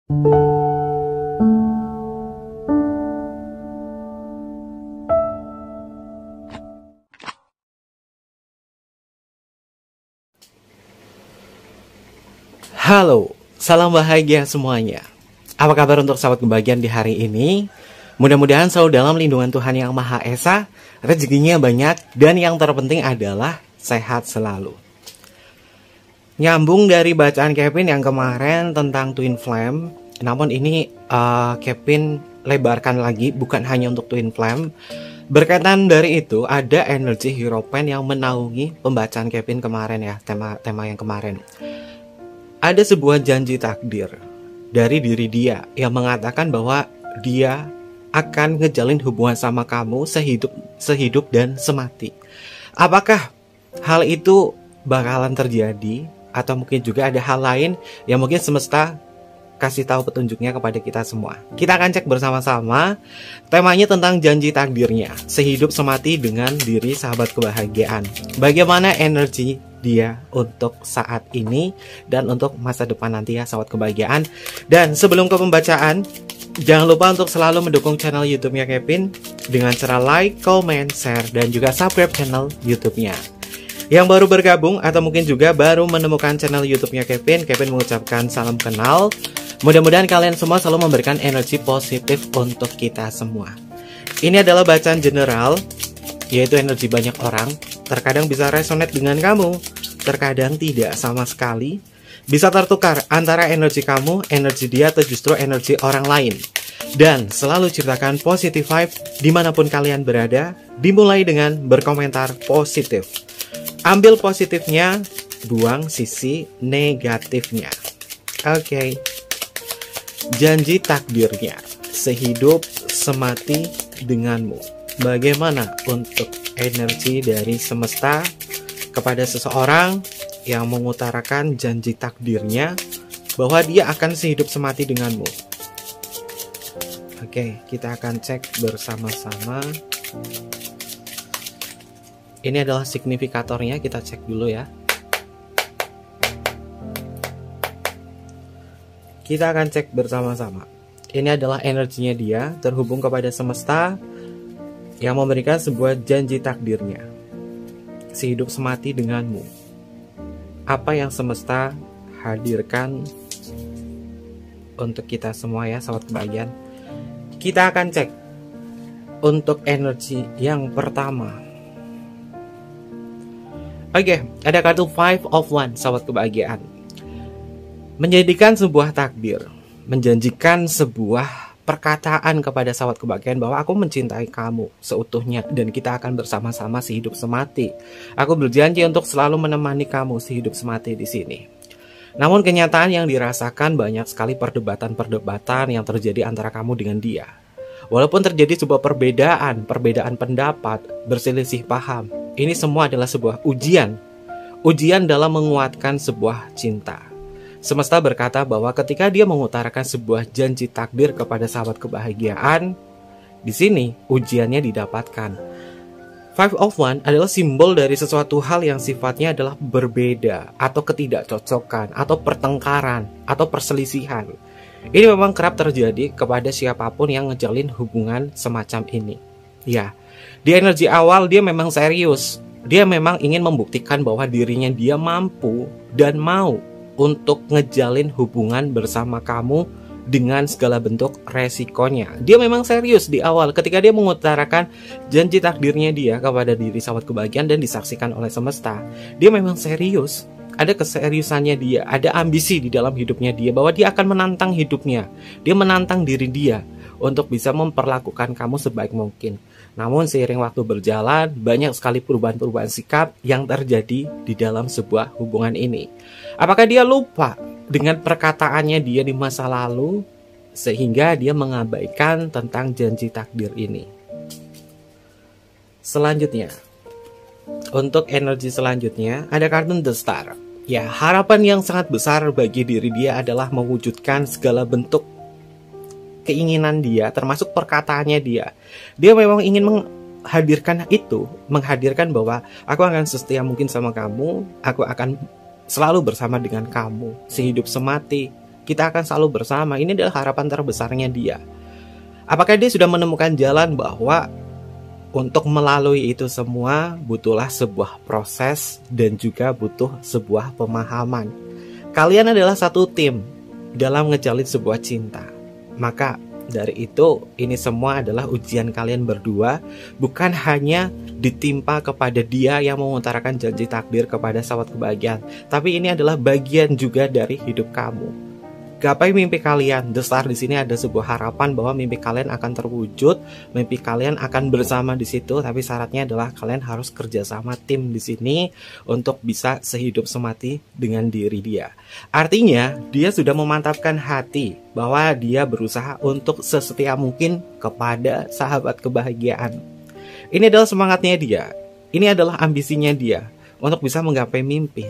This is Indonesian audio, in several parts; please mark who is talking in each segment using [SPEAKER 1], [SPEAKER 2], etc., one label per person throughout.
[SPEAKER 1] Halo, salam bahagia semuanya. Apa kabar untuk sahabat kebahagiaan di hari ini? Mudah-mudahan selalu dalam lindungan Tuhan Yang Maha Esa, rezekinya banyak, dan yang terpenting adalah sehat selalu. Nyambung dari bacaan Kevin yang kemarin tentang Twin Flame, namun ini Kevin lebarkan lagi, bukan hanya untuk Twin Flame. Berkaitan dari itu, ada energi Hierophant yang menaungi pembacaan Kevin kemarin ya, tema yang kemarin. Ada sebuah janji takdir dari diri dia yang mengatakan bahwa dia akan ngejalin hubungan sama kamu sehidup dan semati. Apakah hal itu bakalan terjadi atau mungkin juga ada hal lain yang mungkin semesta kasih tahu petunjuknya kepada kita semua. Kita akan cek bersama-sama. Temanya tentang janji takdirnya, sehidup semati dengan diri sahabat kebahagiaan. Bagaimana energi dia untuk saat ini dan untuk masa depan nanti ya sahabat kebahagiaan. Dan sebelum ke pembacaan, jangan lupa untuk selalu mendukung channel YouTube-nya Kevin dengan cara like, comment, share, dan juga subscribe channel YouTube-nya. Yang baru bergabung atau mungkin juga baru menemukan channel YouTube-nya Kevin mengucapkan salam kenal. Mudah-mudahan kalian semua selalu memberikan energi positif untuk kita semua. Ini adalah bacaan general, yaitu energi banyak orang. Terkadang bisa resonate dengan kamu, terkadang tidak sama sekali. Bisa tertukar antara energi kamu, energi dia, atau justru energi orang lain. Dan selalu ciptakan positive vibe dimanapun kalian berada. Dimulai dengan berkomentar positif. Ambil positifnya, buang sisi negatifnya. Oke. Janji takdirnya, sehidup semati denganmu. Bagaimana untuk energi dari semesta kepada seseorang yang mengutarakan janji takdirnya bahwa dia akan sehidup semati denganmu? Oke, kita akan cek bersama-sama. Ini adalah signifikatornya, kita cek dulu ya. Kita akan cek bersama-sama. Ini adalah energinya dia terhubung kepada semesta yang memberikan sebuah janji takdirnya. Sehidup semati denganmu. Apa yang semesta hadirkan untuk kita semua ya sahabat kebahagiaan. Kita akan cek untuk energi yang pertama. Oke, ada kartu 5 of Wands sahabat kebahagiaan. Menjadikan sebuah takdir, menjanjikan sebuah perkataan kepada sahabat kebahagiaan bahwa aku mencintai kamu seutuhnya dan kita akan bersama-sama sehidup semati. Aku berjanji untuk selalu menemani kamu sehidup semati di sini. Namun kenyataan yang dirasakan banyak sekali perdebatan yang terjadi antara kamu dengan dia. Walaupun terjadi sebuah perbedaan pendapat, berselisih paham, ini semua adalah sebuah ujian dalam menguatkan sebuah cinta. Semesta berkata bahwa ketika dia mengutarakan sebuah janji takdir kepada sahabat kebahagiaan, di sini ujiannya didapatkan. 5 of Wands adalah simbol dari sesuatu hal yang sifatnya adalah berbeda, atau ketidakcocokan, atau pertengkaran, atau perselisihan. Ini memang kerap terjadi kepada siapapun yang ngejalin hubungan semacam ini. Ya, di energi awal dia memang serius. Dia memang ingin membuktikan bahwa dirinya dia mampu dan mau untuk ngejalin hubungan bersama kamu dengan segala bentuk resikonya. Dia memang serius di awal ketika dia mengutarakan janji takdirnya dia kepada diri sahabat kebahagiaan dan disaksikan oleh semesta. Dia memang serius. Ada keseriusannya dia, ada ambisi di dalam hidupnya dia bahwa dia akan menantang hidupnya. Dia menantang diri dia untuk bisa memperlakukan kamu sebaik mungkin. Namun seiring waktu berjalan, banyak sekali perubahan-perubahan sikap yang terjadi di dalam sebuah hubungan ini. Apakah dia lupa dengan perkataannya dia di masa lalu sehingga dia mengabaikan tentang janji takdir ini? Selanjutnya, untuk energi selanjutnya ada kartu The Star. Ya, harapan yang sangat besar bagi diri dia adalah mewujudkan segala bentuk keinginan dia, termasuk perkataannya dia. Dia memang ingin menghadirkan bahwa aku akan setia mungkin sama kamu, aku akan selalu bersama dengan kamu, sehidup semati kita akan selalu bersama. Ini adalah harapan terbesarnya dia. Apakah dia sudah menemukan jalan bahwa untuk melalui itu semua butuhlah sebuah proses dan juga butuh sebuah pemahaman. Kalian adalah satu tim dalam ngejalin sebuah cinta. Maka dari itu, ini semua adalah ujian kalian berdua, bukan hanya ditimpa kepada dia yang mengutarakan janji takdir kepada sahabat kebahagiaan, tapi ini adalah bagian juga dari hidup kamu. Gapai mimpi kalian. The Star di sini ada sebuah harapan bahwa mimpi kalian akan terwujud, mimpi kalian akan bersama di situ, tapi syaratnya adalah kalian harus kerjasama tim di sini untuk bisa sehidup semati dengan diri dia. Artinya, dia sudah memantapkan hati bahwa dia berusaha untuk sesetia mungkin kepada sahabat kebahagiaan. Ini adalah semangatnya dia. Ini adalah ambisinya dia untuk bisa menggapai mimpi.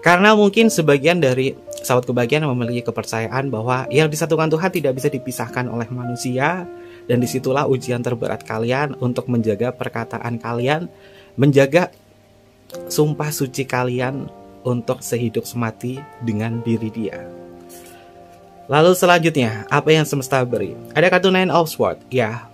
[SPEAKER 1] Karena mungkin sebagian dari sahabat kebahagiaan memiliki kepercayaan bahwa yang disatukan Tuhan tidak bisa dipisahkan oleh manusia. Dan disitulah ujian terberat kalian untuk menjaga perkataan kalian, menjaga sumpah suci kalian untuk sehidup semati dengan diri dia. Lalu selanjutnya, apa yang semesta beri? Ada kartu Nine of Swords. Ya,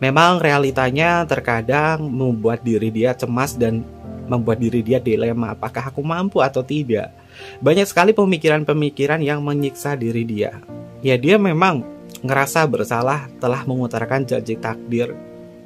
[SPEAKER 1] memang realitanya terkadang membuat diri dia cemas dan membuat diri dia dilema, apakah aku mampu atau tidak. Banyak sekali pemikiran-pemikiran yang menyiksa diri dia. Ya, dia memang ngerasa bersalah telah mengutarakan janji takdir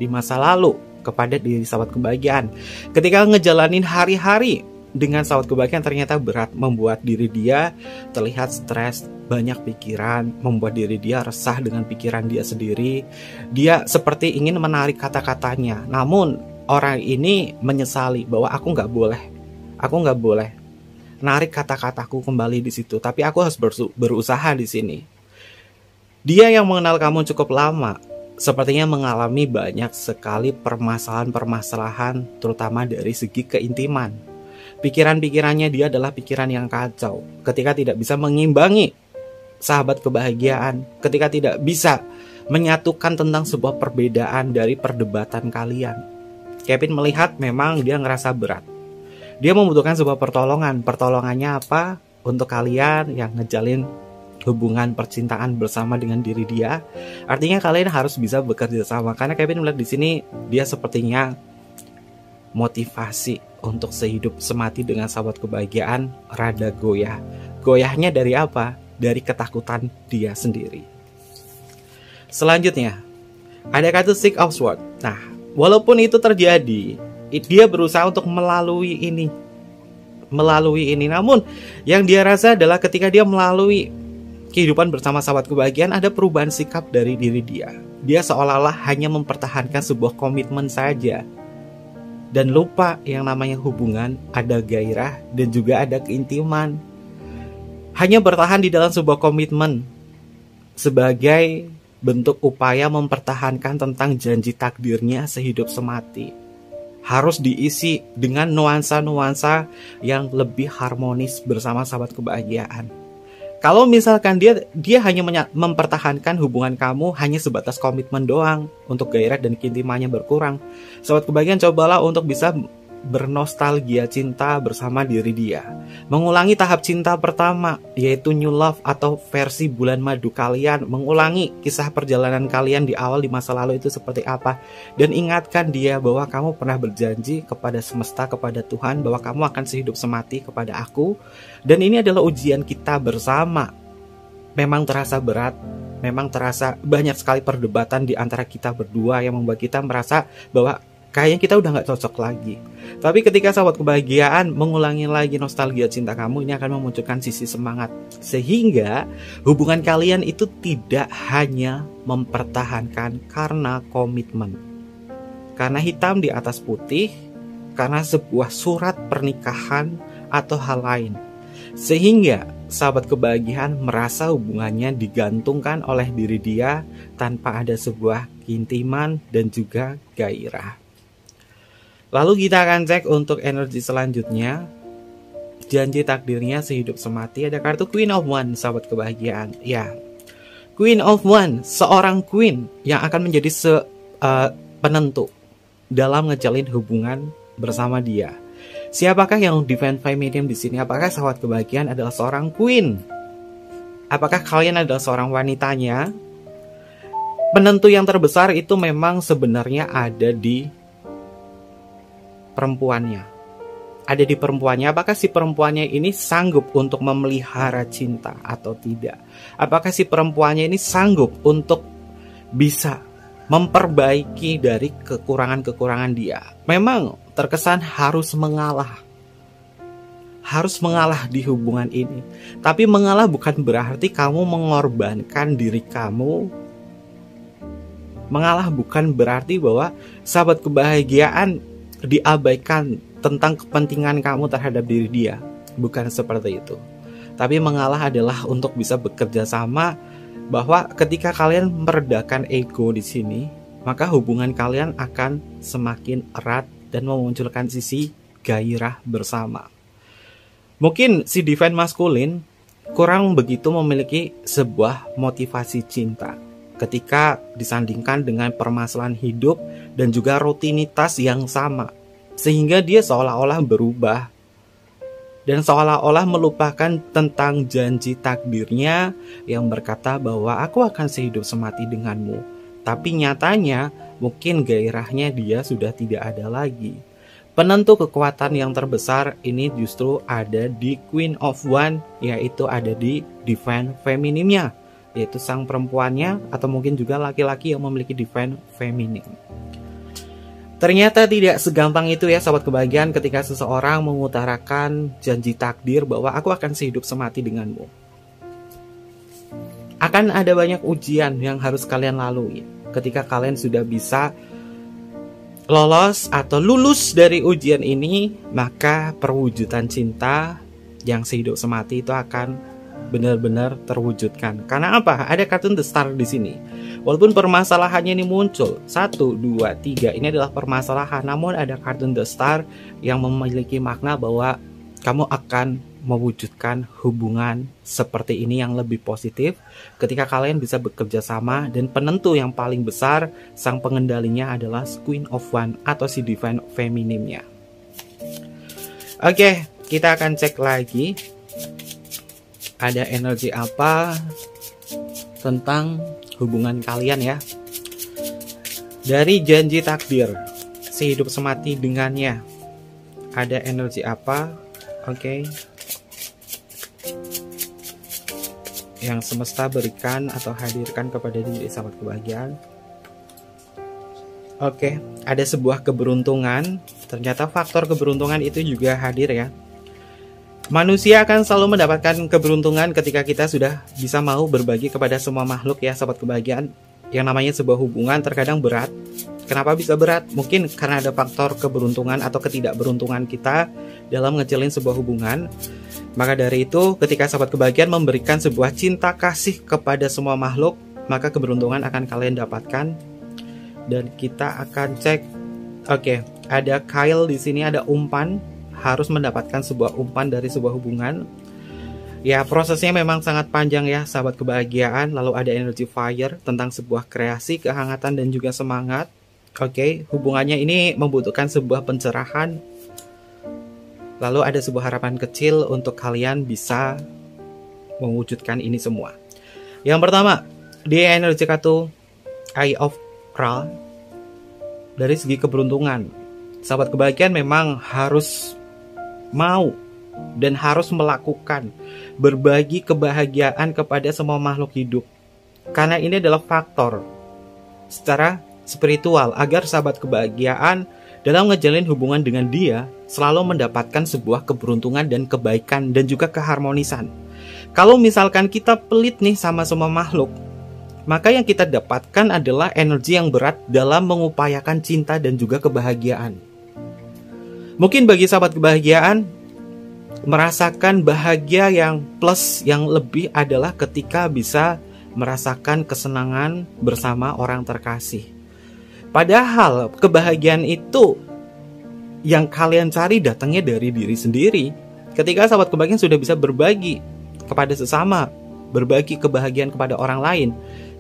[SPEAKER 1] di masa lalu kepada diri sahabat kebahagiaan. Ketika ngejalanin hari-hari dengan sahabat kebahagiaan ternyata berat, membuat diri dia terlihat stres, banyak pikiran, membuat diri dia resah dengan pikiran dia sendiri. Dia seperti ingin menarik kata-katanya, namun orang ini menyesali bahwa aku nggak boleh narik kata-kataku kembali di situ, tapi aku harus berusaha di sini. Dia yang mengenal kamu cukup lama, sepertinya mengalami banyak sekali permasalahan-permasalahan, terutama dari segi keintiman. Pikiran-pikirannya dia adalah pikiran yang kacau, ketika tidak bisa mengimbangi sahabat kebahagiaan, ketika tidak bisa menyatukan tentang sebuah perbedaan dari perdebatan kalian. Kevin melihat memang dia ngerasa berat. Dia membutuhkan sebuah pertolongan. Pertolongannya apa? Untuk kalian yang ngejalin hubungan percintaan bersama dengan diri dia. Artinya kalian harus bisa bekerja sama. Karena Kevin melihat di sini dia sepertinya motivasi untuk sehidup semati dengan sahabat kebahagiaan rada goyah. Goyahnya dari apa? Dari ketakutan dia sendiri. Selanjutnya, ada kartu Six of Swords. Nah, walaupun itu terjadi, dia berusaha untuk melalui ini. Namun, yang dia rasa adalah ketika dia melalui kehidupan bersama sahabat kebahagiaan, ada perubahan sikap dari diri dia. Dia seolah-olah hanya mempertahankan sebuah komitmen saja. Dan lupa yang namanya hubungan, ada gairah dan juga ada keintiman. Hanya bertahan di dalam sebuah komitmen sebagai bentuk upaya mempertahankan tentang janji takdirnya sehidup semati. Harus diisi dengan nuansa-nuansa yang lebih harmonis bersama sahabat kebahagiaan. Kalau misalkan dia hanya mempertahankan hubungan kamu hanya sebatas komitmen doang, untuk gairah dan keintimannya berkurang, sahabat kebahagiaan cobalah untuk bisa bernostalgia cinta bersama diri dia. Mengulangi tahap cinta pertama, yaitu new love atau versi bulan madu kalian. Mengulangi kisah perjalanan kalian di awal di masa lalu itu seperti apa. Dan ingatkan dia bahwa kamu pernah berjanji kepada semesta, kepada Tuhan, bahwa kamu akan sehidup semati kepada aku. Dan ini adalah ujian kita bersama. Memang terasa berat, memang terasa banyak sekali perdebatan di antara kita berdua yang membuat kita merasa bahwa kayaknya kita udah gak cocok lagi. Tapi ketika sahabat kebahagiaan mengulangi lagi nostalgia cinta kamu, ini akan memunculkan sisi semangat. Sehingga hubungan kalian itu tidak hanya mempertahankan karena komitmen, karena hitam di atas putih, karena sebuah surat pernikahan atau hal lain. Sehingga sahabat kebahagiaan merasa hubungannya digantungkan oleh diri dia tanpa ada sebuah keintiman dan juga gairah. Lalu kita akan cek untuk energi selanjutnya. Janji takdirnya sehidup semati. Ada kartu Queen of Wands, sahabat kebahagiaan. Ya, Queen of Wands, seorang queen yang akan menjadi penentu dalam ngejalin hubungan bersama dia. Siapakah yang Divine Feminine di sini? Apakah sahabat kebahagiaan adalah seorang queen Apakah kalian adalah seorang wanitanya? Penentu yang terbesar itu memang sebenarnya ada di perempuannya. Ada di perempuannya. Apakah si perempuannya ini sanggup untuk memelihara cinta atau tidak? Apakah si perempuannya ini sanggup untuk bisa memperbaiki dari kekurangan-kekurangan dia? Memang terkesan harus mengalah. Harus mengalah di hubungan ini. Tapi mengalah bukan berarti kamu mengorbankan diri kamu. Mengalah bukan berarti bahwa sahabat kebahagiaan diabaikan tentang kepentingan kamu terhadap diri dia. Bukan seperti itu. Tapi mengalah adalah untuk bisa bekerja sama, bahwa ketika kalian meredakan ego di sini, maka hubungan kalian akan semakin erat dan memunculkan sisi gairah bersama. Mungkin si divine maskulin kurang begitu memiliki sebuah motivasi cinta ketika disandingkan dengan permasalahan hidup dan juga rutinitas yang sama, sehingga dia seolah-olah berubah dan seolah-olah melupakan tentang janji takdirnya yang berkata bahwa aku akan sehidup semati denganmu. Tapi nyatanya mungkin gairahnya dia sudah tidak ada lagi. Penentu kekuatan yang terbesar ini justru ada di Queen of Wands, yaitu ada di divine femininnya, yaitu sang perempuannya, atau mungkin juga laki-laki yang memiliki divine feminin. Ternyata tidak segampang itu ya sahabat kebahagiaan, ketika seseorang mengutarakan janji takdir bahwa aku akan sehidup semati denganmu. Akan ada banyak ujian yang harus kalian lalui. Ketika kalian sudah bisa lolos atau lulus dari ujian ini, maka perwujudan cinta yang sehidup semati itu akan benar-benar terwujudkan. Karena apa? Ada kartun The Star di sini. Walaupun permasalahannya ini muncul 1, 2, 3, ini adalah permasalahan, namun ada kartun The Star yang memiliki makna bahwa kamu akan mewujudkan hubungan seperti ini yang lebih positif ketika kalian bisa bekerja sama, dan penentu yang paling besar, sang pengendalinya adalah Queen of Wands atau si divine femininnya. Oke, kita akan cek lagi ada energi apa tentang hubungan kalian ya. Dari janji takdir, sehidup semati dengannya, ada energi apa? Oke. Yang semesta berikan atau hadirkan kepada diri sahabat kebahagiaan. Oke, ada sebuah keberuntungan. Ternyata faktor keberuntungan itu juga hadir ya. Manusia akan selalu mendapatkan keberuntungan ketika kita sudah bisa mau berbagi kepada semua makhluk ya sahabat kebahagiaan. Yang namanya sebuah hubungan terkadang berat. Kenapa bisa berat? Mungkin karena ada faktor keberuntungan atau ketidakberuntungan kita dalam ngejalin sebuah hubungan. Maka dari itu, ketika sahabat kebahagiaan memberikan sebuah cinta kasih kepada semua makhluk, maka keberuntungan akan kalian dapatkan. Dan kita akan cek. Oke, ada Kyle di sini, ada umpan, harus mendapatkan sebuah umpan dari sebuah hubungan. Ya, prosesnya memang sangat panjang ya sahabat kebahagiaan. Lalu ada energi fire tentang sebuah kreasi, kehangatan dan juga semangat. Oke, hubungannya ini membutuhkan sebuah pencerahan. Lalu ada sebuah harapan kecil untuk kalian bisa mewujudkan ini semua. Yang pertama, di energi kartu Eye of Ra. Dari segi keberuntungan, sahabat kebahagiaan memang harus mau dan harus melakukan berbagi kebahagiaan kepada semua makhluk hidup. Karena ini adalah faktor secara spiritual agar sahabat kebahagiaan dalam ngejalin hubungan dengan dia selalu mendapatkan sebuah keberuntungan dan kebaikan dan juga keharmonisan. Kalau misalkan kita pelit nih sama semua makhluk, maka yang kita dapatkan adalah energi yang berat dalam mengupayakan cinta dan juga kebahagiaan. Mungkin bagi sahabat kebahagiaan, merasakan bahagia yang plus, yang lebih adalah ketika bisa merasakan kesenangan bersama orang terkasih. Padahal kebahagiaan itu yang kalian cari datangnya dari diri sendiri. Ketika sahabat kebahagiaan sudah bisa berbagi kepada sesama, berbagi kebahagiaan kepada orang lain,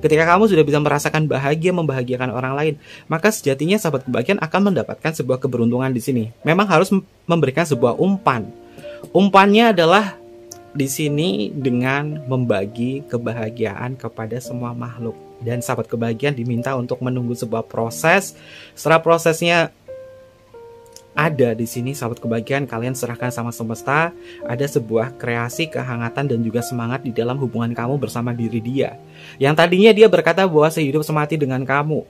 [SPEAKER 1] ketika kamu sudah bisa merasakan bahagia membahagiakan orang lain, maka sejatinya sahabat kebahagiaan akan mendapatkan sebuah keberuntungan di sini. Memang harus memberikan sebuah umpan. Umpannya adalah di sini dengan membagi kebahagiaan kepada semua makhluk. Dan sahabat kebahagiaan diminta untuk menunggu sebuah proses. Setelah prosesnya ada di sini, sahabat kebahagiaan, kalian serahkan sama semesta. Ada sebuah kreasi, kehangatan, dan juga semangat di dalam hubungan kamu bersama diri dia. Yang tadinya dia berkata bahwa sehidup semati dengan kamu,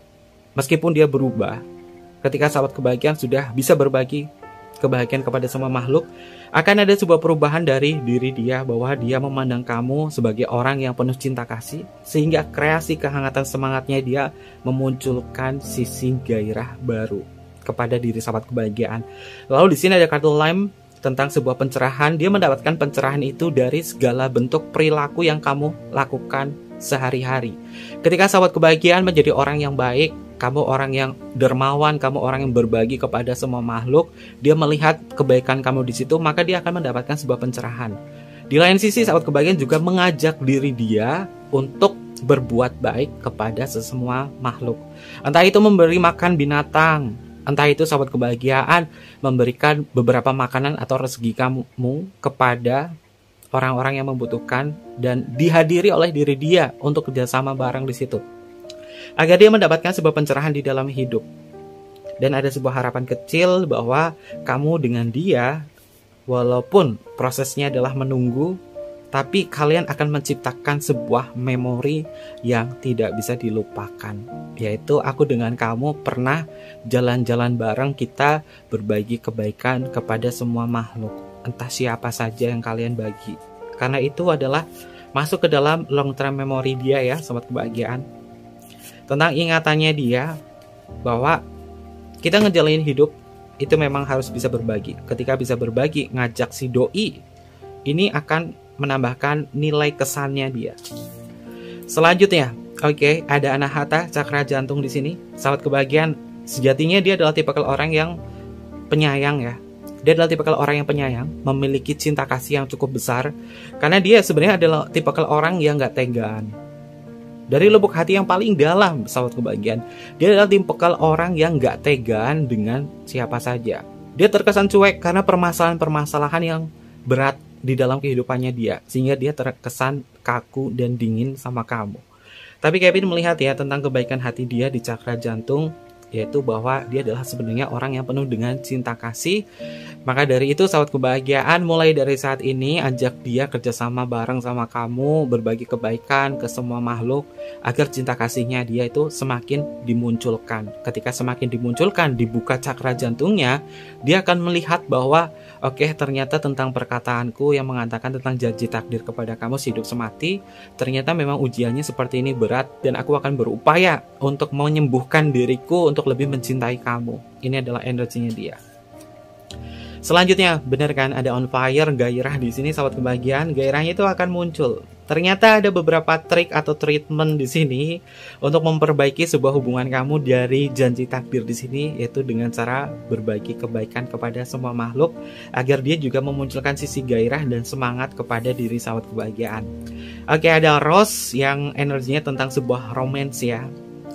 [SPEAKER 1] meskipun dia berubah. Ketika sahabat kebahagiaan sudah bisa berbagi kebahagiaan kepada semua makhluk, akan ada sebuah perubahan dari diri dia, bahwa dia memandang kamu sebagai orang yang penuh cinta kasih, sehingga kreasi, kehangatan, semangatnya dia memunculkan sisi gairah baru kepada diri sahabat kebahagiaan. Lalu di sini ada kartu lem tentang sebuah pencerahan. Dia mendapatkan pencerahan itu dari segala bentuk perilaku yang kamu lakukan sehari-hari. Ketika sahabat kebahagiaan menjadi orang yang baik, kamu orang yang dermawan, kamu orang yang berbagi kepada semua makhluk, dia melihat kebaikan kamu di situ, maka dia akan mendapatkan sebuah pencerahan. Di lain sisi, sahabat kebahagiaan juga mengajak diri dia untuk berbuat baik kepada semua makhluk. Entah itu memberi makan binatang, entah itu sahabat kebahagiaan memberikan beberapa makanan atau rezeki kamu kepada orang-orang yang membutuhkan, dan dihadiri oleh diri dia untuk kerjasama bareng di situ, agar dia mendapatkan sebuah pencerahan di dalam hidup. Dan ada sebuah harapan kecil bahwa kamu dengan dia, walaupun prosesnya adalah menunggu, tapi kalian akan menciptakan sebuah memori yang tidak bisa dilupakan, yaitu aku dengan kamu pernah jalan-jalan bareng, kita berbagi kebaikan kepada semua makhluk, entah siapa saja yang kalian bagi. Karena itu adalah masuk ke dalam long term memory dia ya, sahabat kebahagiaan. Tentang ingatannya dia bahwa kita ngejalanin hidup itu memang harus bisa berbagi. Ketika bisa berbagi, ngajak si doi, ini akan menambahkan nilai kesannya dia. Selanjutnya, oke, ada Anahata, cakra jantung di sini. Sahabat kebahagiaan, sejatinya dia adalah tipikal orang yang penyayang ya. Dia adalah tipikal orang yang penyayang, memiliki cinta kasih yang cukup besar, karena dia sebenarnya adalah tipikal orang yang gak tegaan. Dari lubuk hati yang paling dalam, sahabat kebahagiaan, dia adalah tipikal orang yang gak tegaan dengan siapa saja. Dia terkesan cuek karena permasalahan-permasalahan yang berat di dalam kehidupannya dia, sehingga dia terkesan kaku dan dingin sama kamu. Tapi Kevin melihat ya tentang kebaikan hati dia di cakra jantung, yaitu bahwa dia adalah sebenarnya orang yang penuh dengan cinta kasih. Maka dari itu sahabat kebahagiaan, mulai dari saat ini ajak dia kerjasama bareng sama kamu, berbagi kebaikan ke semua makhluk, agar cinta kasihnya dia itu semakin dimunculkan. Ketika semakin dimunculkan, dibuka cakra jantungnya, dia akan melihat bahwa oke, ternyata tentang perkataanku yang mengatakan tentang janji takdir kepada kamu hidup semati, ternyata memang ujiannya seperti ini berat, dan aku akan berupaya untuk menyembuhkan diriku untuk lebih mencintai kamu. Ini adalah energinya dia. Selanjutnya, benar kan, ada on fire, gairah di sini sahabat kebahagiaan. Gairahnya itu akan muncul. Ternyata ada beberapa trik atau treatment di sini untuk memperbaiki sebuah hubungan kamu dari janji takdir di sini, yaitu dengan cara berbagi kebaikan kepada semua makhluk, agar dia juga memunculkan sisi gairah dan semangat kepada diri sahabat kebahagiaan. Oke, ada Rose yang energinya tentang sebuah romance ya.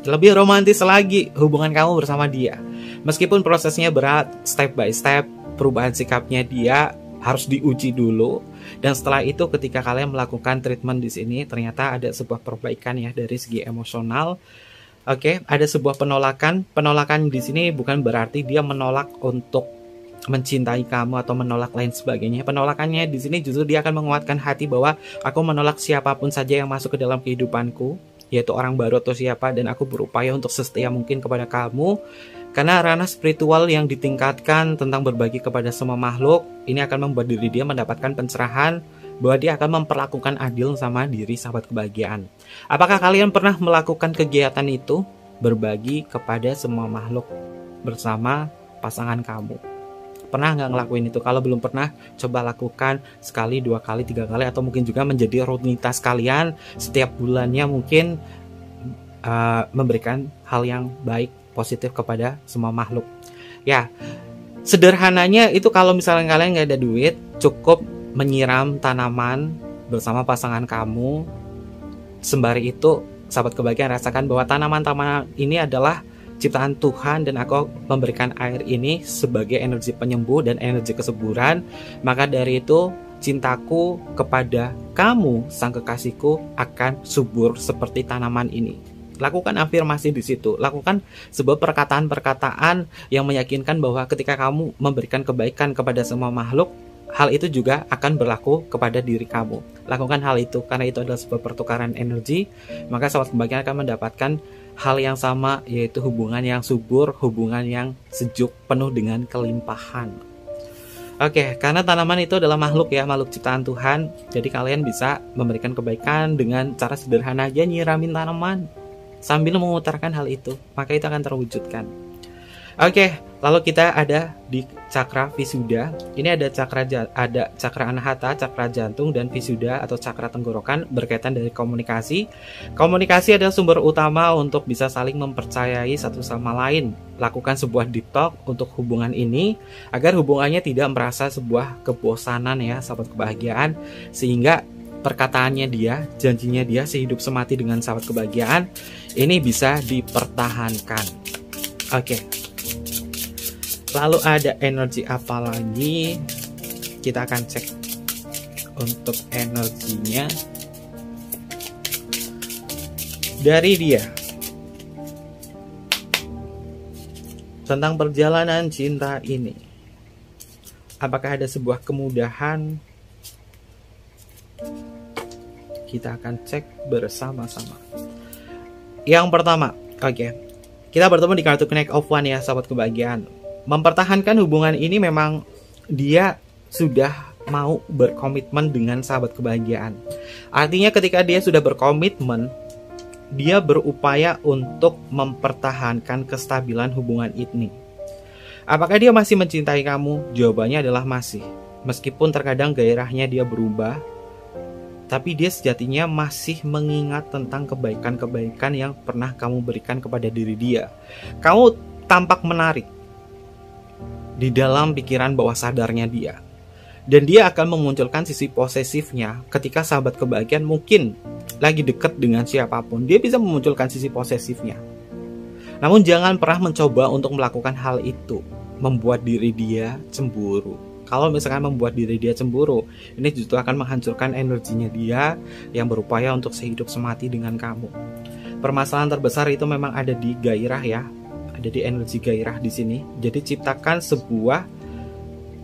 [SPEAKER 1] Lebih romantis lagi hubungan kamu bersama dia. Meskipun prosesnya berat, step by step, perubahan sikapnya dia harus diuji dulu, dan setelah itu ketika kalian melakukan treatment di sini, ternyata ada sebuah perbaikan ya dari segi emosional. Oke, ada sebuah penolakan. Penolakan di sini bukan berarti dia menolak untuk mencintai kamu atau menolak lain sebagainya. Penolakannya di sini justru dia akan menguatkan hati bahwa aku menolak siapapun saja yang masuk ke dalam kehidupanku, yaitu orang baru atau siapa, dan aku berupaya untuk sesetia mungkin kepada kamu. Karena ranah spiritual yang ditingkatkan tentang berbagi kepada semua makhluk, ini akan membuat diri dia mendapatkan pencerahan bahwa dia akan memperlakukan adil sama diri sahabat kebahagiaan. Apakah kalian pernah melakukan kegiatan itu? Berbagi kepada semua makhluk bersama pasangan kamu. Pernah nggak ngelakuin itu? Kalau belum pernah, coba lakukan sekali, 2 kali, 3 kali, atau mungkin juga menjadi rutinitas kalian setiap bulannya, mungkin memberikan hal yang baik, positif kepada semua makhluk. Ya, sederhananya itu kalau misalnya kalian nggak ada duit, cukup menyiram tanaman bersama pasangan kamu. Sembari itu, sahabat kebahagiaan, rasakan bahwa tanaman-tanaman ini adalah ciptaan Tuhan, dan aku memberikan air ini sebagai energi penyembuh dan energi kesuburan. Maka dari itu, cintaku kepada kamu sang kekasihku akan subur seperti tanaman ini. Lakukan afirmasi di situ. Lakukan sebuah perkataan-perkataan yang meyakinkan bahwa ketika kamu memberikan kebaikan kepada semua makhluk, hal itu juga akan berlaku kepada diri kamu. Lakukan hal itu karena itu adalah sebuah pertukaran energi. Maka sahabat kebahagiaan akan mendapatkan hal yang sama, yaitu hubungan yang subur, hubungan yang sejuk, penuh dengan kelimpahan. Oke, karena tanaman itu adalah makhluk ya, makhluk ciptaan Tuhan. Jadi kalian bisa memberikan kebaikan dengan cara sederhana aja, nyiramin tanaman sambil mengutarakan hal itu, maka itu akan terwujudkan. Oke, lalu kita ada di cakra Visuddha. Ini ada cakra Anahata, cakra jantung, dan Visuddha atau cakra tenggorokan berkaitan dari komunikasi. Komunikasi adalah sumber utama untuk bisa saling mempercayai satu sama lain. Lakukan sebuah deep talk untuk hubungan ini agar hubungannya tidak merasa sebuah kebosanan ya, sahabat kebahagiaan, sehingga perkataannya dia, janjinya dia sehidup semati dengan sahabat kebahagiaan ini bisa dipertahankan. Oke. Lalu ada energi apa lagi? Kita akan cek untuk energinya dari dia. Tentang perjalanan cinta ini. Apakah ada sebuah kemudahan? Kita akan cek bersama-sama. Yang pertama, oke. Kita bertemu di kartu Connect of One ya, sahabat kebahagiaan. Mempertahankan hubungan ini memang dia sudah mau berkomitmen dengan sahabat kebahagiaan. Artinya ketika dia sudah berkomitmen, dia berupaya untuk mempertahankan kestabilan hubungan ini. Apakah dia masih mencintai kamu? Jawabannya adalah masih. Meskipun terkadang gairahnya dia berubah, tapi dia sejatinya masih mengingat tentang kebaikan-kebaikan yang pernah kamu berikan kepada diri dia. Kamu tampak menarik di dalam pikiran bawah sadarnya dia. Dan dia akan memunculkan sisi posesifnya ketika sahabat kebahagiaan mungkin lagi dekat dengan siapapun. Dia bisa memunculkan sisi posesifnya. Namun jangan pernah mencoba untuk melakukan hal itu, membuat diri dia cemburu. Kalau misalkan membuat diri dia cemburu, ini justru akan menghancurkan energinya dia yang berupaya untuk sehidup semati dengan kamu. Permasalahan terbesar itu memang ada di gairah ya. Ada di energi gairah di sini. Jadi ciptakan sebuah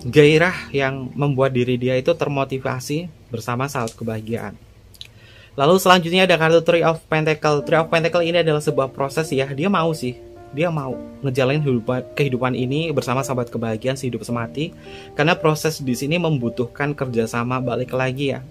[SPEAKER 1] gairah yang membuat diri dia itu termotivasi bersama sahabat kebahagiaan. Lalu selanjutnya ada kartu Three of Pentacle. Three of Pentacle ini adalah sebuah proses ya. Dia mau ngejalanin kehidupan ini bersama sahabat kebahagiaan sehidup semati. Karena proses di sini membutuhkan kerjasama. Balik lagi ya.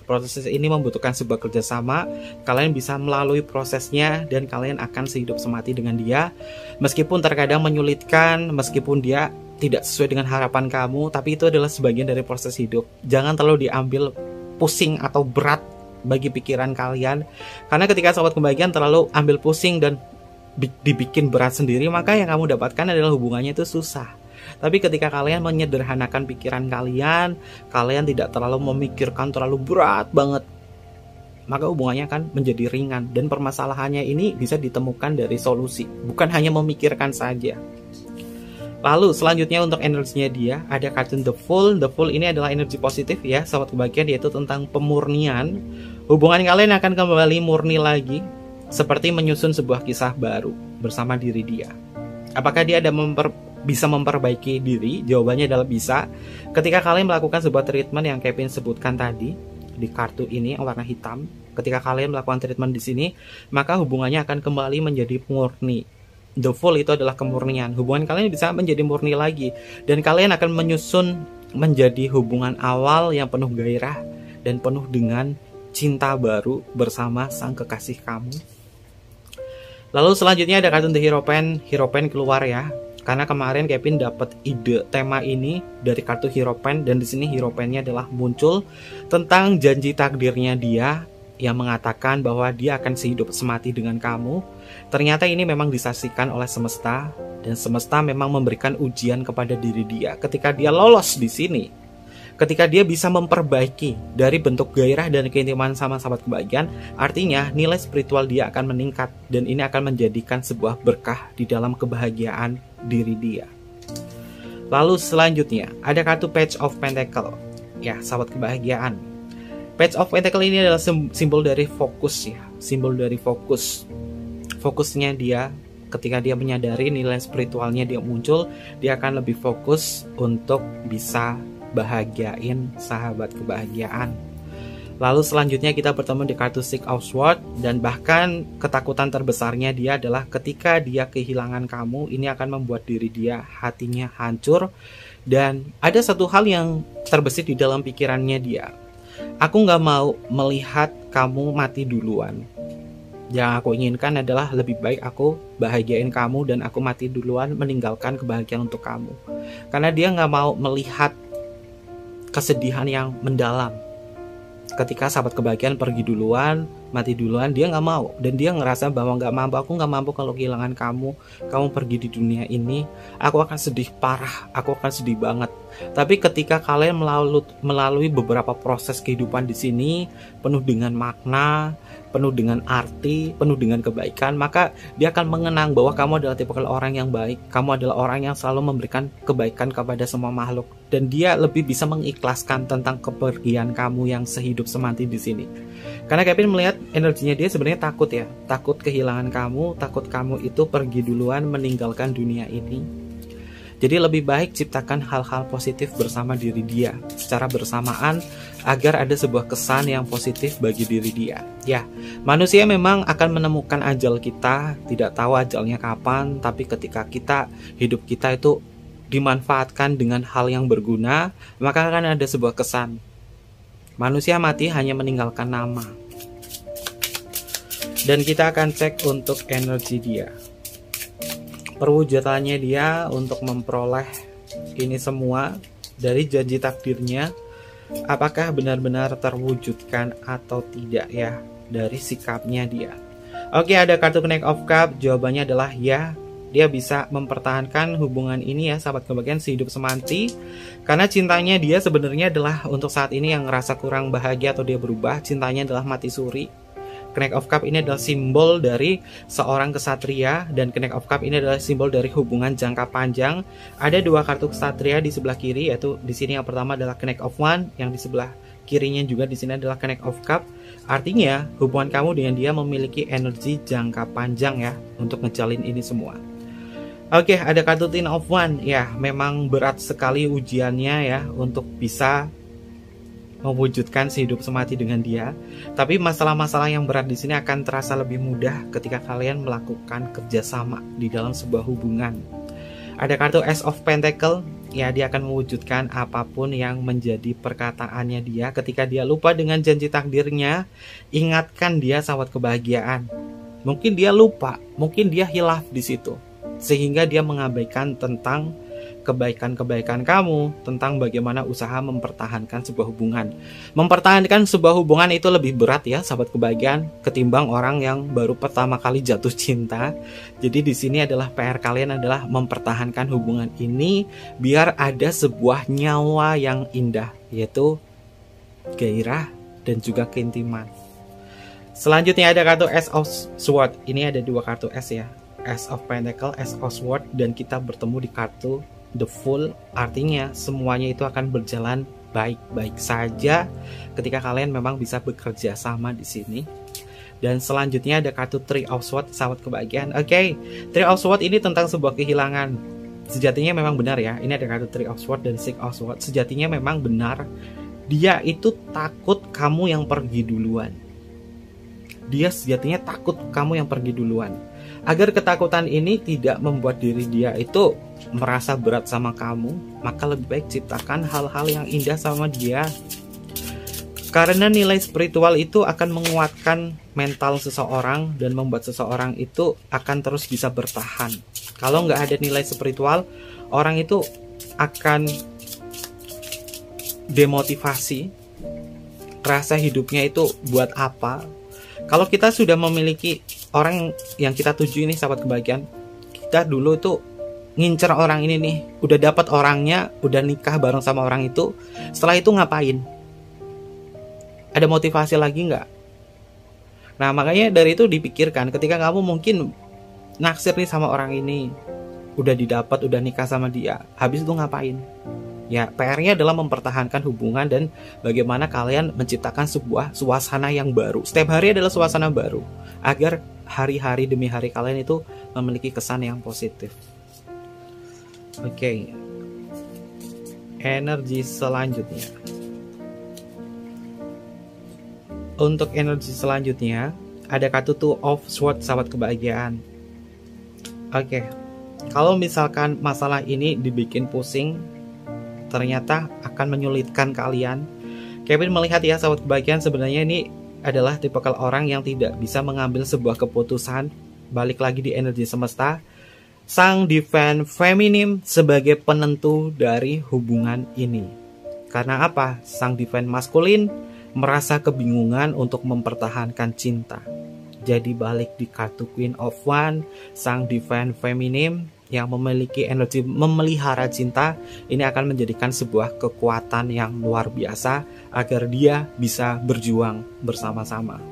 [SPEAKER 1] Proses ini membutuhkan sebuah kerjasama. Kalian bisa melalui prosesnya dan kalian akan sehidup semati dengan dia. Meskipun terkadang menyulitkan, meskipun dia tidak sesuai dengan harapan kamu, tapi itu adalah sebagian dari proses hidup. Jangan terlalu diambil pusing atau berat bagi pikiran kalian. Karena ketika sahabat kebahagiaan terlalu ambil pusing dan dibikin berat sendiri, maka yang kamu dapatkan adalah hubungannya itu susah. Tapi ketika kalian menyederhanakan pikiran kalian, kalian tidak terlalu memikirkan terlalu berat banget, maka hubungannya akan menjadi ringan. Dan permasalahannya ini bisa ditemukan dari solusi, bukan hanya memikirkan saja. Lalu selanjutnya untuk energinya dia, ada kartu The Fool. The Fool ini adalah energi positif ya, sahabat kebahagiaan, yaitu tentang pemurnian. Hubungan kalian akan kembali murni lagi, seperti menyusun sebuah kisah baru bersama diri dia. Apakah dia ada bisa memperbaiki diri? Jawabannya adalah bisa. Ketika kalian melakukan sebuah treatment yang Kevin sebutkan tadi di kartu ini yang warna hitam, ketika kalian melakukan treatment di sini, maka hubungannya akan kembali menjadi murni. The Fool itu adalah kemurnian. Hubungan kalian bisa menjadi murni lagi, dan kalian akan menyusun menjadi hubungan awal yang penuh gairah dan penuh dengan cinta baru bersama sang kekasih kamu. Lalu selanjutnya ada kartu The Hierophant. Hierophant keluar ya. Karena kemarin Kevin dapat ide tema ini dari kartu Hierophant, dan di sini Hierophant-nya adalah muncul tentang janji takdirnya dia yang mengatakan bahwa dia akan sehidup semati dengan kamu. Ternyata ini memang disaksikan oleh semesta, dan semesta memang memberikan ujian kepada diri dia. Ketika dia lolos di sini, ketika dia bisa memperbaiki dari bentuk gairah dan keintiman sama sahabat kebahagiaan, artinya nilai spiritual dia akan meningkat, dan ini akan menjadikan sebuah berkah di dalam kebahagiaan diri dia. Lalu selanjutnya ada kartu Page of Pentacle. ya sahabat kebahagiaan. Page of Pentacle ini adalah simbol dari fokus ya, simbol dari fokus. Fokusnya dia ketika dia menyadari nilai spiritualnya dia muncul, dia akan lebih fokus untuk bisa bahagiain sahabat kebahagiaan. Lalu selanjutnya kita bertemu di kartu Six of Swords, dan bahkan ketakutan terbesarnya dia adalah ketika dia kehilangan kamu, ini akan membuat diri dia hatinya hancur. Dan ada satu hal yang terbesit di dalam pikirannya dia. Aku gak mau melihat kamu mati duluan. Yang aku inginkan adalah lebih baik aku bahagiain kamu dan aku mati duluan meninggalkan kebahagiaan untuk kamu. Karena dia gak mau melihat kesedihan yang mendalam. Ketika sahabat kebahagiaan pergi duluan, mati duluan, dia gak mau. Dan dia ngerasa bahwa aku gak mampu kalau kehilangan kamu pergi di dunia ini, aku akan sedih parah, aku akan sedih banget. Tapi ketika kalian melalui beberapa proses kehidupan di sini, penuh dengan makna, penuh dengan arti, penuh dengan kebaikan, maka dia akan mengenang bahwa kamu adalah tipe orang yang baik, kamu adalah orang yang selalu memberikan kebaikan kepada semua makhluk, dan dia lebih bisa mengikhlaskan tentang kepergian kamu yang sehidup semati di sini. Karena Kevin melihat energinya dia sebenarnya takut ya, takut kehilangan kamu, takut kamu itu pergi duluan meninggalkan dunia ini. Jadi lebih baik ciptakan hal-hal positif bersama diri dia secara bersamaan agar ada sebuah kesan yang positif bagi diri dia. Ya, manusia memang akan menemukan ajal kita, tidak tahu ajalnya kapan, tapi ketika hidup kita itu dimanfaatkan dengan hal yang berguna, maka akan ada sebuah kesan. Manusia mati hanya meninggalkan nama. Dan kita akan cek untuk energi dia. Perwujudannya dia untuk memperoleh ini semua dari janji takdirnya, apakah benar-benar terwujudkan atau tidak ya dari sikapnya dia. Oke, ada kartu Knight of Cups, jawabannya adalah ya. Dia bisa mempertahankan hubungan ini ya sahabat kebahagiaan sehidup semati, karena cintanya dia sebenarnya adalah untuk saat ini yang ngerasa kurang bahagia atau dia berubah, cintanya adalah mati suri. Knight of Cups ini adalah simbol dari seorang kesatria, dan Knight of Cups ini adalah simbol dari hubungan jangka panjang. Ada dua kartu kesatria di sebelah kiri, yaitu di sini yang pertama adalah Knight of Wands, yang di sebelah kirinya juga di sini adalah Knight of Cups. Artinya hubungan kamu dengan dia memiliki energi jangka panjang ya untuk ngejalin ini semua. Oke, ada kartu Ten of Wands. Ya, memang berat sekali ujiannya ya untuk bisa mewujudkan sehidup semati dengan dia. Tapi masalah-masalah yang berat di sini akan terasa lebih mudah ketika kalian melakukan kerjasama di dalam sebuah hubungan. Ada kartu Ace of Pentacle. Ya, dia akan mewujudkan apapun yang menjadi perkataannya dia. Ketika dia lupa dengan janji takdirnya, ingatkan dia sahabat kebahagiaan. Mungkin dia lupa, mungkin dia hilaf di situ, sehingga dia mengabaikan tentang kebaikan-kebaikan kamu, tentang bagaimana usaha mempertahankan sebuah hubungan. Mempertahankan sebuah hubungan itu lebih berat ya sahabat kebahagiaan ketimbang orang yang baru pertama kali jatuh cinta. Jadi di sini adalah PR kalian adalah mempertahankan hubungan ini biar ada sebuah nyawa yang indah, yaitu gairah dan juga keintiman. Selanjutnya ada kartu Ace of Swords. Ini ada dua kartu S ya, Ace of Pentacle, Ace of Swords, dan kita bertemu di kartu The Fool. Artinya semuanya itu akan berjalan baik-baik saja ketika kalian memang bisa bekerja sama di sini. Dan selanjutnya ada kartu Three of Swords, sahabat kebahagiaan. Oke, Three of Swords ini tentang sebuah kehilangan. Sejatinya memang benar ya. Ini ada kartu Three of Swords dan Six of Swords. Sejatinya memang benar. Dia itu takut kamu yang pergi duluan. Dia sejatinya takut kamu yang pergi duluan. Agar ketakutan ini tidak membuat diri dia itu merasa berat sama kamu, maka lebih baik ciptakan hal-hal yang indah sama dia. Karena nilai spiritual itu akan menguatkan mental seseorang dan membuat seseorang itu akan terus bisa bertahan. Kalau nggak ada nilai spiritual, orang itu akan demotivasi, rasa hidupnya itu buat apa. Kalau kita sudah memiliki orang yang kita tuju ini sahabat kebahagiaan, kita dulu itu ngincer orang ini nih, udah dapat orangnya, udah nikah bareng sama orang itu, setelah itu ngapain? Ada motivasi lagi nggak? Nah makanya dari itu dipikirkan, ketika kamu mungkin naksir nih sama orang ini, udah didapat, udah nikah sama dia, habis itu ngapain? Ya, PR-nya adalah mempertahankan hubungan dan bagaimana kalian menciptakan sebuah suasana yang baru. Setiap hari adalah suasana baru agar hari-hari demi hari kalian itu memiliki kesan yang positif. Oke. Energi selanjutnya. Untuk energi selanjutnya ada kartu Two of Swords, sahabat kebahagiaan. Oke. Kalau misalkan masalah ini dibikin pusing, ternyata akan menyulitkan kalian. Kevin melihat ya, sahabat kebahagiaan, sebenarnya ini adalah tipikal orang yang tidak bisa mengambil sebuah keputusan. Balik lagi di energi semesta, sang divine feminim sebagai penentu dari hubungan ini. Karena apa? Sang divine maskulin merasa kebingungan untuk mempertahankan cinta. Jadi balik di kartu Queen of Wands, sang divine feminim yang memiliki energi memelihara cinta, ini akan menjadikan sebuah kekuatan yang luar biasa agar dia bisa berjuang bersama-sama.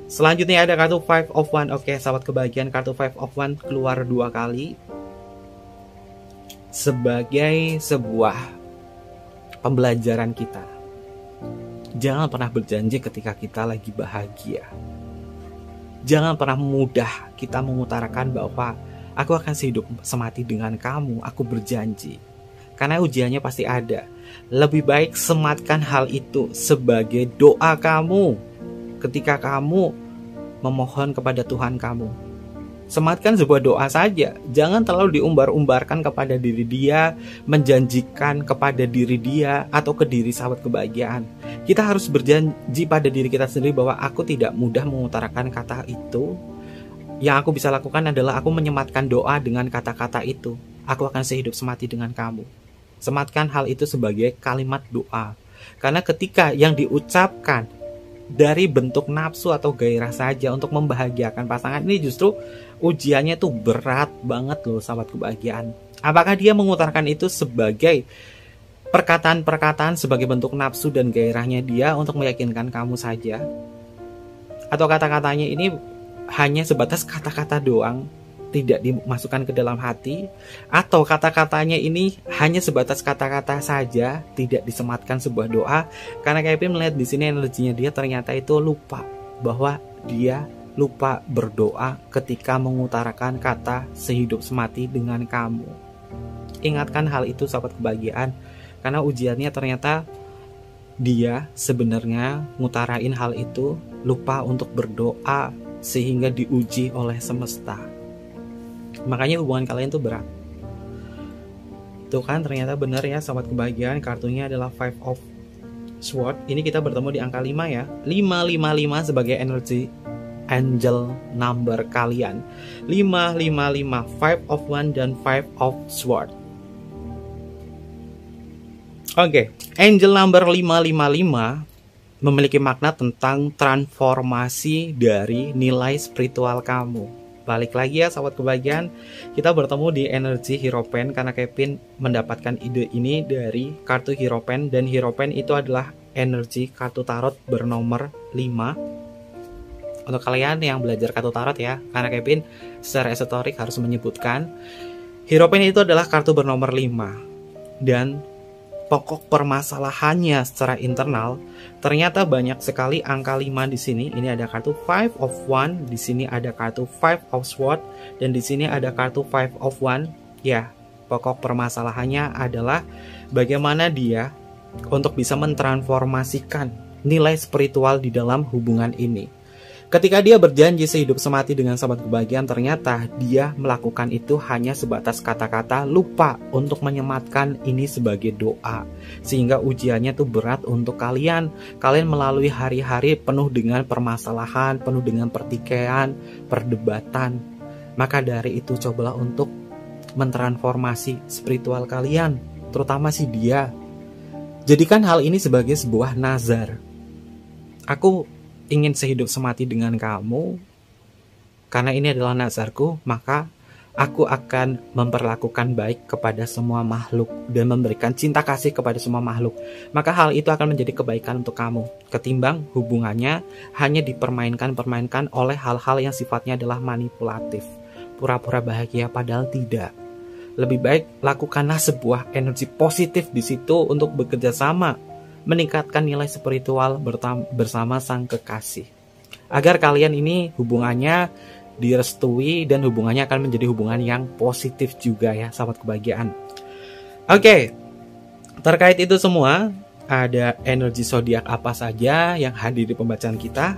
[SPEAKER 1] Selanjutnya ada kartu Five of Wands. Oke, sahabat kebahagiaan, kartu Five of Wands keluar 2 kali sebagai sebuah pembelajaran kita. Jangan pernah berjanji ketika kita lagi bahagia. Jangan pernah mudah kita mengutarakan bahwa aku akan sehidup semati dengan kamu, aku berjanji. Karena ujiannya pasti ada. Lebih baik sematkan hal itu sebagai doa kamu ketika kamu memohon kepada Tuhan kamu. Sematkan sebuah doa saja. Jangan terlalu diumbar-umbarkan kepada diri dia, menjanjikan kepada diri dia atau ke diri sahabat kebahagiaan. Kita harus berjanji pada diri kita sendiri bahwa aku tidak mudah mengutarakan kata itu. Yang aku bisa lakukan adalah aku menyematkan doa dengan kata-kata itu. Aku akan sehidup semati dengan kamu. Sematkan hal itu sebagai kalimat doa. Karena ketika yang diucapkan dari bentuk nafsu atau gairah saja untuk membahagiakan pasangan, ini justru ujiannya tuh berat banget loh, sahabat kebahagiaan. Apakah dia mengutarakan itu sebagai perkataan-perkataan sebagai bentuk nafsu dan gairahnya dia untuk meyakinkan kamu saja? Atau kata-katanya ini hanya sebatas kata-kata doang, tidak dimasukkan ke dalam hati? Atau kata-katanya ini hanya sebatas kata-kata saja, tidak disematkan sebuah doa? Karena Kevin melihat di sini energinya dia ternyata itu lupa bahwa dia lupa berdoa ketika mengutarakan kata sehidup semati dengan kamu. Ingatkan hal itu, sahabat kebahagiaan, karena ujiannya ternyata dia sebenarnya ngutarain hal itu lupa untuk berdoa sehingga diuji oleh semesta. Makanya hubungan kalian tuh berat. Tuh kan, ternyata benar ya, sahabat kebahagiaan, kartunya adalah Five of Swords. Ini kita bertemu di angka 5 ya. 555 sebagai energi angel number kalian. 555, Five of Wands dan Five of Swords. Oke, angel number 555 memiliki makna tentang transformasi dari nilai spiritual kamu. Balik lagi ya, sahabat kebahagiaan, kita bertemu di energi Hierophant karena Kevin mendapatkan ide ini dari kartu Hierophant, dan Hierophant itu adalah energi kartu tarot bernomor 5. Untuk kalian yang belajar kartu tarot ya, karena Kevin secara esoterik harus menyebutkan Hierophant itu adalah kartu bernomor 5. Dan pokok permasalahannya secara internal, ternyata banyak sekali angka 5 di sini. Ini ada kartu Five of Wands, di sini ada kartu Five of Swords, dan di sini ada kartu Five of Wands. Ya, pokok permasalahannya adalah bagaimana dia untuk bisa mentransformasikan nilai spiritual di dalam hubungan ini. Ketika dia berjanji sehidup semati dengan sahabat kebahagiaan, ternyata dia melakukan itu hanya sebatas kata-kata, lupa untuk menyematkan ini sebagai doa. Sehingga ujiannya tuh berat untuk kalian. Kalian melalui hari-hari penuh dengan permasalahan, penuh dengan pertikaian, perdebatan. Maka dari itu cobalah untuk mentransformasi spiritual kalian, terutama si dia. Jadikan hal ini sebagai sebuah nazar. Aku ingin sehidup semati dengan kamu, karena ini adalah nazarku, maka aku akan memperlakukan baik kepada semua makhluk dan memberikan cinta kasih kepada semua makhluk. Maka hal itu akan menjadi kebaikan untuk kamu, ketimbang hubungannya hanya dipermainkan oleh hal-hal yang sifatnya adalah manipulatif, pura-pura bahagia padahal tidak. Lebih baik lakukanlah sebuah energi positif di situ untuk bekerja sama, meningkatkan nilai spiritual bersama sang kekasih. Agar kalian ini hubungannya direstui dan hubungannya akan menjadi hubungan yang positif juga ya, sahabat kebahagiaan. Oke, terkait itu semua, ada energi zodiak apa saja yang hadir di pembacaan kita?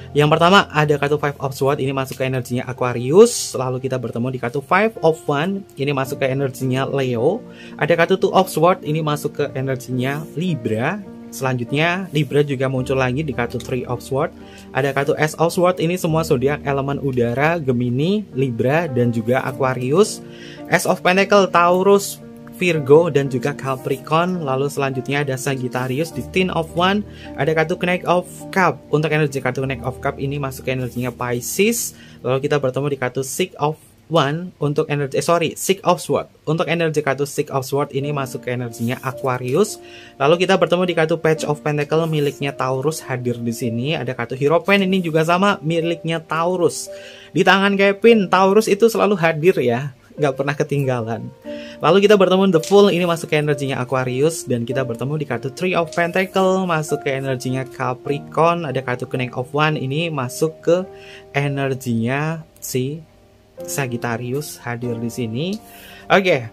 [SPEAKER 1] Yang pertama ada kartu Five of Swords, ini masuk ke energinya Aquarius. Lalu kita bertemu di kartu Five of Wands, ini masuk ke energinya Leo. Ada kartu Two of Swords, ini masuk ke energinya Libra. Selanjutnya Libra juga muncul lagi di kartu Three of Swords. Ada kartu Ace of Swords, ini semua zodiak elemen udara, Gemini, Libra, dan juga Aquarius. Ace of Pentacles, Taurus, Virgo, dan juga Capricorn. Lalu selanjutnya ada Sagittarius di Ten of Wands. Ada kartu Knight of Cup. Untuk energi kartu Knight of Cup ini masuk ke energinya Pisces. Lalu kita bertemu di kartu Six of Wands untuk energi Six of Swords. Untuk energi kartu Six of Swords ini masuk ke energinya Aquarius. Lalu kita bertemu di kartu Page of Pentacles miliknya Taurus hadir di sini. Ada kartu Hierophant, ini juga sama miliknya Taurus. Di tangan Kevin, Taurus itu selalu hadir ya, nggak pernah ketinggalan. Lalu kita bertemu The Fool, ini masuk ke energinya Aquarius. Dan kita bertemu di kartu Three of Pentacles, masuk ke energinya Capricorn. Ada kartu Knight of Wands, ini masuk ke energinya si Sagittarius hadir di sini. Oke,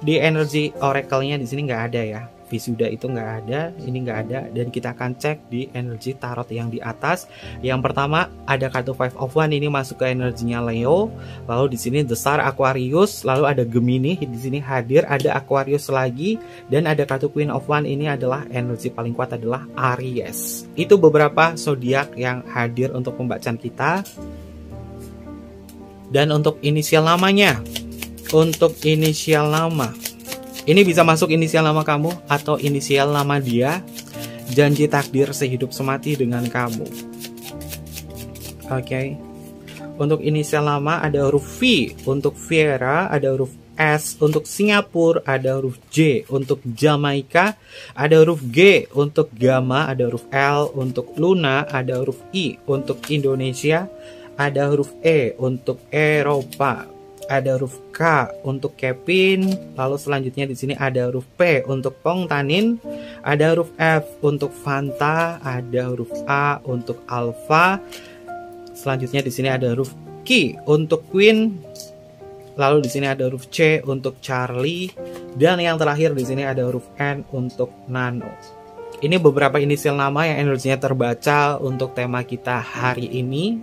[SPEAKER 1] di energi oracle-nya di sini nggak ada ya. Visuda itu nggak ada, ini nggak ada. Dan kita akan cek di energi tarot yang di atas. Yang pertama ada kartu Five of Wands, ini masuk ke energinya Leo. Lalu di sini The Star Aquarius, lalu ada Gemini di sini hadir, ada Aquarius lagi, dan ada kartu Queen of Wands, ini adalah energi paling kuat adalah Aries. Itu beberapa zodiak yang hadir untuk pembacaan kita. Dan untuk inisial namanya, untuk inisial nama, ini bisa masuk inisial nama kamu atau inisial nama dia. Janji takdir sehidup semati dengan kamu. Oke. Untuk inisial nama ada huruf V untuk Viera, ada huruf S untuk Singapura, ada huruf J untuk Jamaika, ada huruf G untuk Gama, ada huruf L untuk Luna, ada huruf I untuk Indonesia, ada huruf E untuk Eropa, ada huruf K untuk Kevin. Lalu selanjutnya di sini ada huruf P untuk Pongtanin, ada huruf F untuk Fanta, ada huruf A untuk Alpha. Selanjutnya di sini ada huruf Q untuk Queen. Lalu di sini ada huruf C untuk Charlie, dan yang terakhir di sini ada huruf N untuk Nano. Ini beberapa inisial nama yang energinya terbaca untuk tema kita hari ini.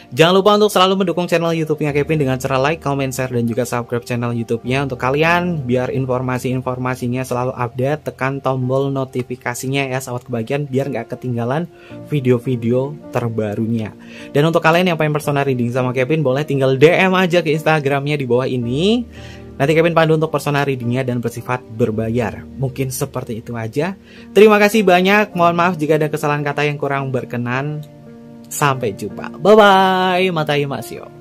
[SPEAKER 1] Jangan lupa untuk selalu mendukung channel YouTube-nya Kevin dengan cara like, comment, share, dan juga subscribe channel YouTube-nya untuk kalian biar informasi-informasinya selalu update. Tekan tombol notifikasinya ya sahabat kebahagiaan biar nggak ketinggalan video-video terbarunya. Dan untuk kalian yang pengen personal reading sama Kevin, boleh tinggal DM aja ke Instagramnya di bawah ini. Nanti Kevin pandu untuk personal readingnya dan bersifat berbayar. Mungkin seperti itu aja. Terima kasih banyak. Mohon maaf jika ada kesalahan kata yang kurang berkenan. Sampai jumpa. Bye-bye. Matai Masio.